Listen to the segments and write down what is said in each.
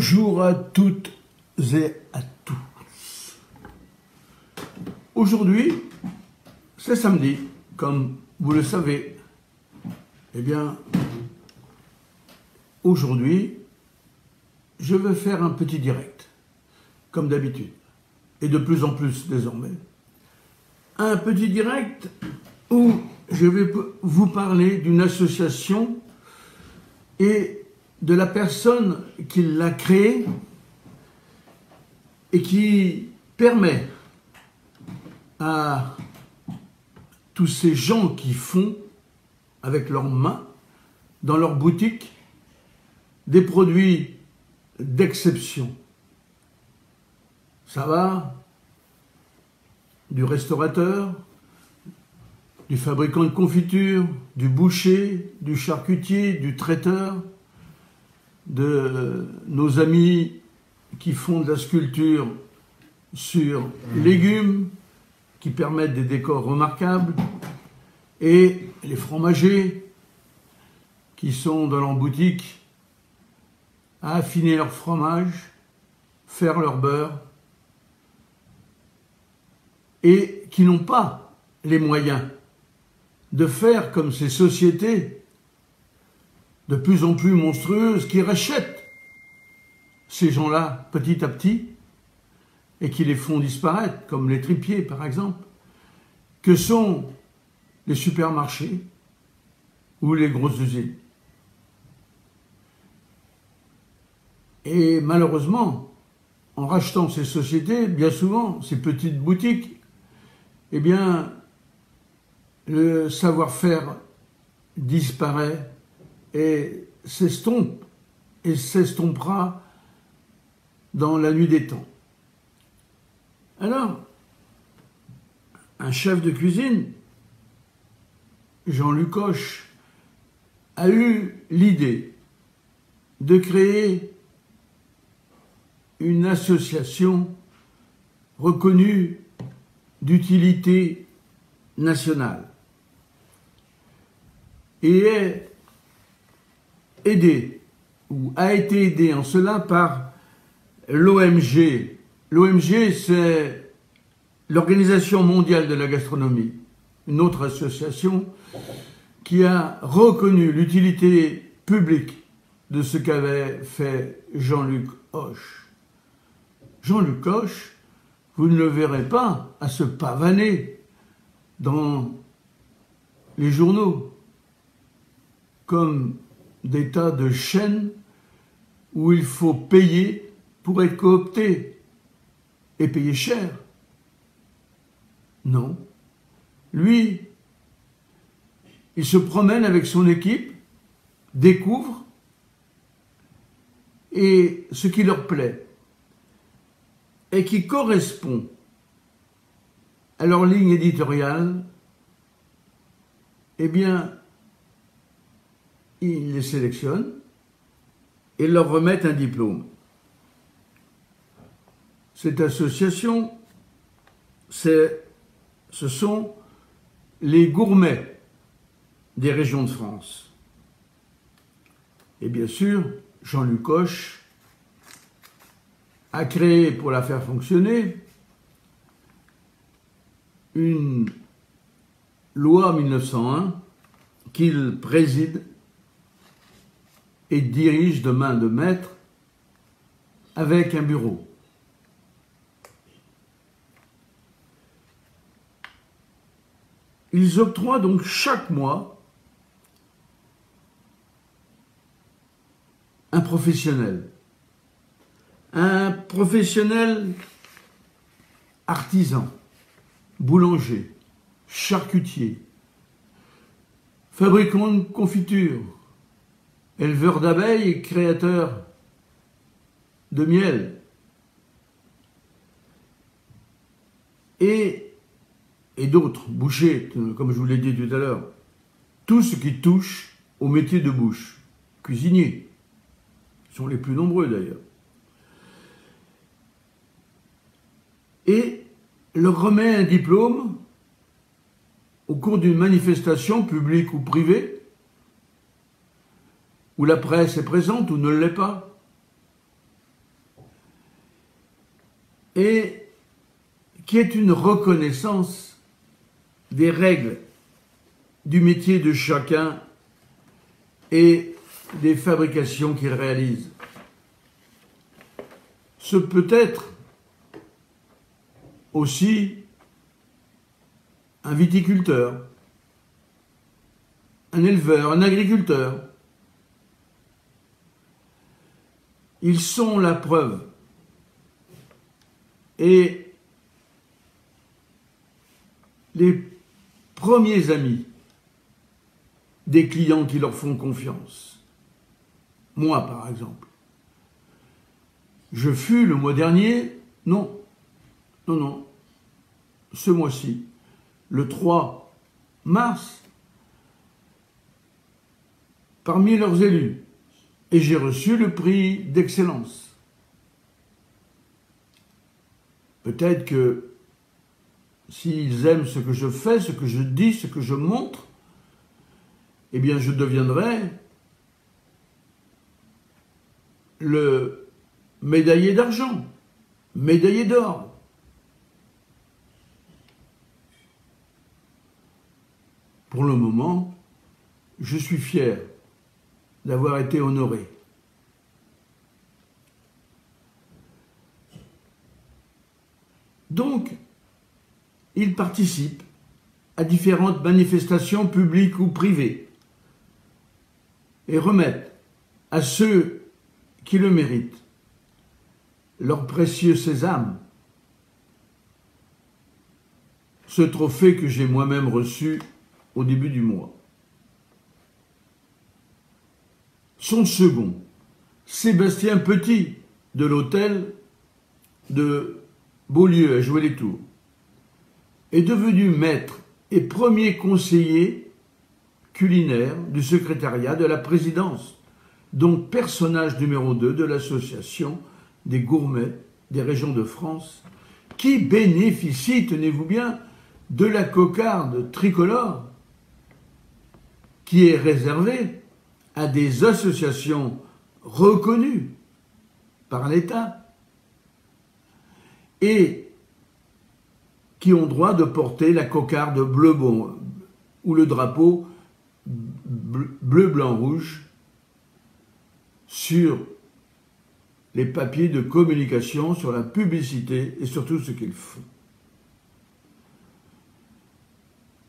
Bonjour à toutes et à tous. Aujourd'hui, c'est samedi, comme vous le savez. Eh bien, aujourd'hui, je vais faire un petit direct, comme d'habitude, et de plus en plus désormais. Un petit direct où je vais vous parler d'une association et de la personne qui l'a créée et qui permet à tous ces gens qui font avec leurs mains dans leur boutique des produits d'exception. Ça va du restaurateur, du fabricant de confiture, du boucher, du charcutier, du traiteur, de nos amis qui font de la sculpture sur légumes, qui permettent des décors remarquables, et les fromagers qui sont dans leur boutique à affiner leur fromage, faire leur beurre, et qui n'ont pas les moyens de faire comme ces sociétés de plus en plus monstrueuses qui rachètent ces gens-là petit à petit et qui les font disparaître, comme les tripiers par exemple, que sont les supermarchés ou les grosses usines. Et malheureusement, en rachetant ces sociétés, bien souvent, ces petites boutiques, eh bien, le savoir-faire disparaît et s'estompe et s'estompera dans la nuit des temps. Alors, un chef de cuisine, Jean-Luc Hoche, a eu l'idée de créer une association reconnue d'utilité nationale et est aidé ou a été aidé en cela par l'OMG. L'OMG, c'est l'Organisation mondiale de la gastronomie, une autre association qui a reconnu l'utilité publique de ce qu'avait fait Jean-Luc Hoche. Jean-Luc Hoche, vous ne le verrez pas à se pavaner dans les journaux comme des tas de chaînes où il faut payer pour être coopté et payer cher. Non. Lui, il se promène avec son équipe, découvre, et ce qui leur plaît et qui correspond à leur ligne éditoriale, eh bien, ils les sélectionnent et leur remettent un diplôme. Cette association, ce sont les gourmets des régions de France. Et bien sûr, Jean-Luc Hoche a créé, pour la faire fonctionner, une loi 1901 qu'il préside et dirige de main de maître avec un bureau. Ils octroient donc chaque mois un professionnel artisan, boulanger, charcutier, fabricant de confiture, éleveur d'abeilles et créateur de miel. Et d'autres, bouchers, comme je vous l'ai dit tout à l'heure. Tout ce qui touche au métier de bouche. Cuisiniers, ils sont les plus nombreux d'ailleurs. Et leur remet un diplôme au cours d'une manifestation publique ou privée, où la presse est présente ou ne l'est pas. et qui est une reconnaissance des règles du métier de chacun et des fabrications qu'il réalise. Ce peut être aussi un viticulteur, un éleveur, un agriculteur. Ils sont la preuve et les premiers amis des clients qui leur font confiance. Moi, par exemple. Je fus le mois dernier, non, ce mois-ci, le 3 mars, parmi leurs élus, et j'ai reçu le prix d'excellence. Peut-être que s'ils aiment ce que je fais, ce que je dis, ce que je montre, eh bien je deviendrai le médaillé d'argent, médaillé d'or. Pour le moment, je suis fier d'avoir été honoré. Donc, il participe à différentes manifestations publiques ou privées et remettent à ceux qui le méritent leur précieux sésame, ce trophée que j'ai moi-même reçu au début du mois. Son second, Sébastien Petit, de l'hôtel de Beaulieu à Joué-les-Tours, est devenu maître et premier conseiller culinaire du secrétariat de la présidence, donc personnage numéro 2 de l'association des gourmets des régions de France, qui bénéficie, tenez-vous bien, de la cocarde tricolore qui est réservée à des associations reconnues par l'État et qui ont droit de porter la cocarde bleu ou le drapeau bleu, blanc, rouge sur les papiers de communication, sur la publicité et sur tout ce qu'ils font.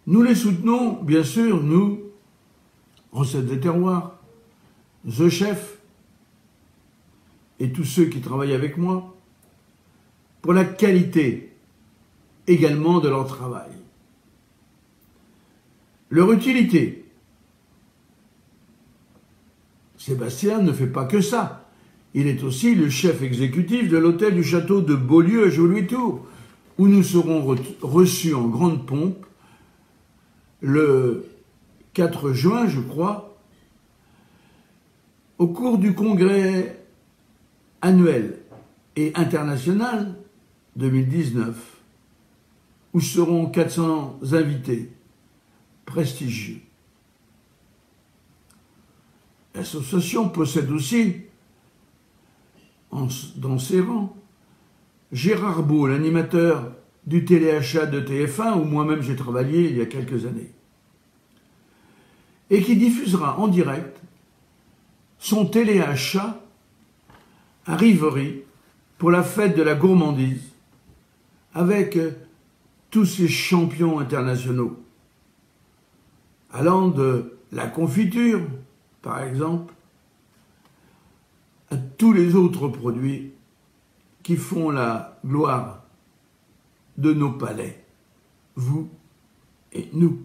Nous les soutenons, bien sûr, nous, Recettes des Terroirs, The Chef et tous ceux qui travaillent avec moi, pour la qualité également de leur travail. Leur utilité. Sébastien ne fait pas que ça. Il est aussi le chef exécutif de l'hôtel du château de Beaulieu à Joué-les-Tours, où nous serons reçus en grande pompe le 4 juin, je crois, au cours du congrès annuel et international 2019, où seront 400 invités prestigieux. L'association possède aussi, dans ses rangs, Gérard Beau, l'animateur du téléachat de TF1, où moi-même j'ai travaillé il y a quelques années, et qui diffusera en direct son téléachat à Rivery pour la fête de la gourmandise, avec tous ces champions internationaux, allant de la confiture, par exemple, à tous les autres produits qui font la gloire de nos palais, vous et nous.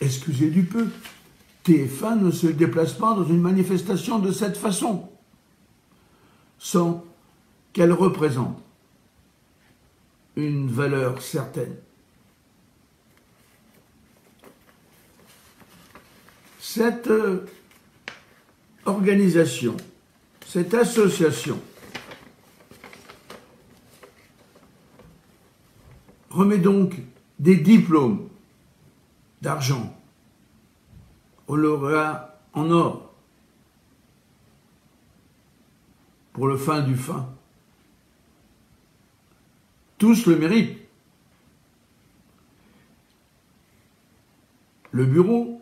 Excusez du peu, TF1 ne se déplace pas dans une manifestation de cette façon, sans qu'elle représente une valeur certaine. Cette organisation, cette association remet donc des diplômes d'argent aux lauréats en or pour le fin du fin, tous le méritent. Le bureau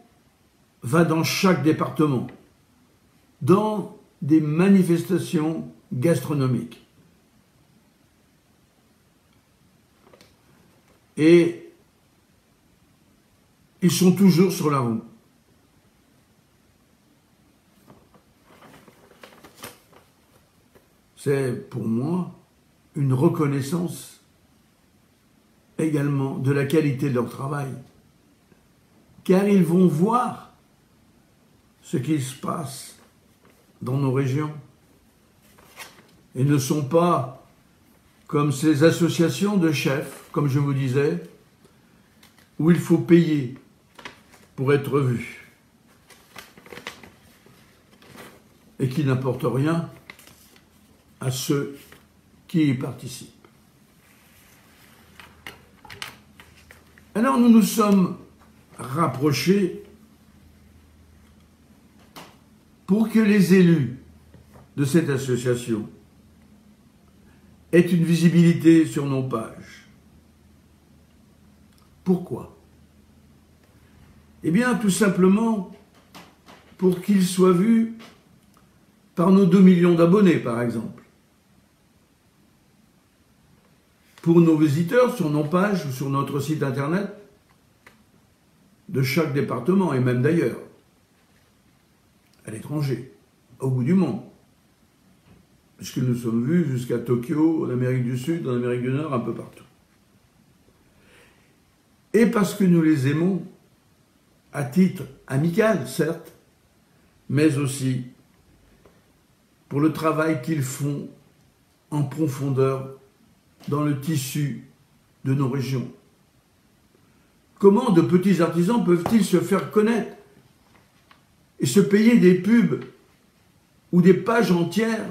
va dans chaque département, dans des manifestations gastronomiques. Et ils sont toujours sur la route. C'est pour moi une reconnaissance également de la qualité de leur travail, car ils vont voir ce qui se passe dans nos régions et ne sont pas comme ces associations de chefs, comme je vous disais, où il faut payer pour être vu et qui n'apportent rien à ceux qui y participent. Alors nous nous sommes rapprochés pour que les élus de cette association aient une visibilité sur nos pages. Pourquoi? Eh bien, tout simplement pour qu'ils soient vus par nos 2 millions d'abonnés, par exemple. Pour nos visiteurs sur nos pages ou sur notre site internet de chaque département et même d'ailleurs, à l'étranger, au bout du monde, puisque nous sommes vus jusqu'à Tokyo, en Amérique du Sud, en Amérique du Nord, un peu partout. Et parce que nous les aimons, à titre amical, certes, mais aussi pour le travail qu'ils font en profondeur dans le tissu de nos régions. Comment de petits artisans peuvent-ils se faire connaître et se payer des pubs ou des pages entières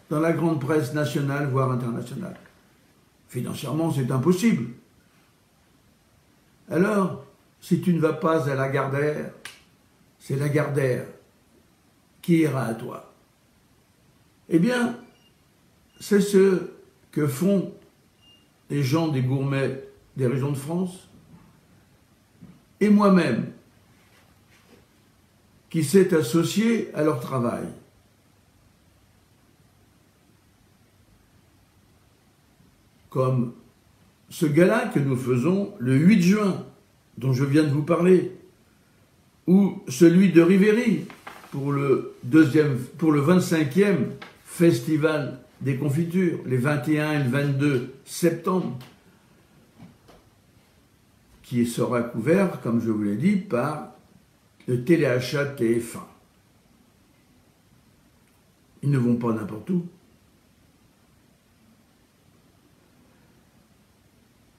dans la grande presse nationale, voire internationale? Financièrement, c'est impossible. Alors, si tu ne vas pas à Lagardère, c'est Lagardère qui ira à toi. Eh bien, c'est ce que font les gens des gourmets des régions de France et moi-même, qui s'est associé à leur travail. Comme ce gala que nous faisons le 8 juin, dont je viens de vous parler, ou celui de Riveri pour le 25e Festival des confitures, les 21 et le 22 septembre, qui sera couvert, comme je vous l'ai dit, par le téléachat TF1. Ils ne vont pas n'importe où.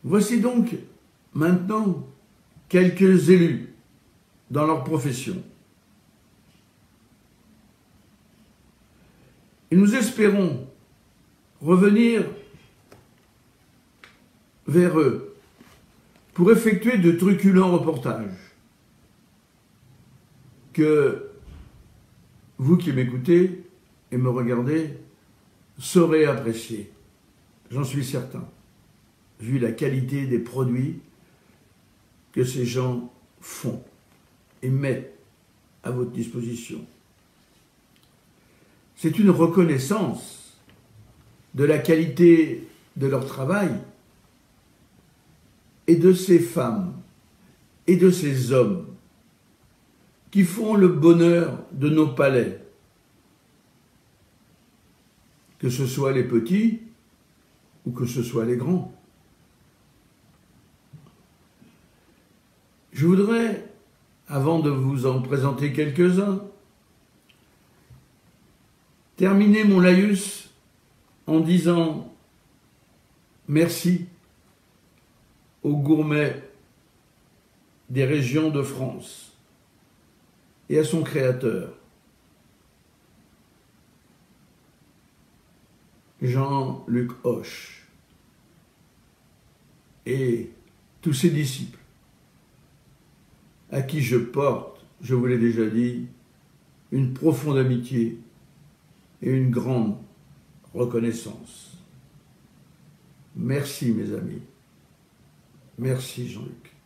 Voici donc maintenant quelques élus dans leur profession. Et nous espérons revenir vers eux pour effectuer de truculents reportages que vous qui m'écoutez et me regardez saurez apprécier, j'en suis certain, vu la qualité des produits que ces gens font et mettent à votre disposition. C'est une reconnaissance de la qualité de leur travail et de ces femmes et de ces hommes qui font le bonheur de nos palais, que ce soit les petits ou que ce soit les grands. Je voudrais, avant de vous en présenter quelques-uns, terminer mon laïus en disant merci aux gourmets des régions de France et à son créateur, Jean-Luc Hoche, et tous ses disciples, à qui je porte, je vous l'ai déjà dit, une profonde amitié et une grande reconnaissance. Merci mes amis. Merci Jean-Luc.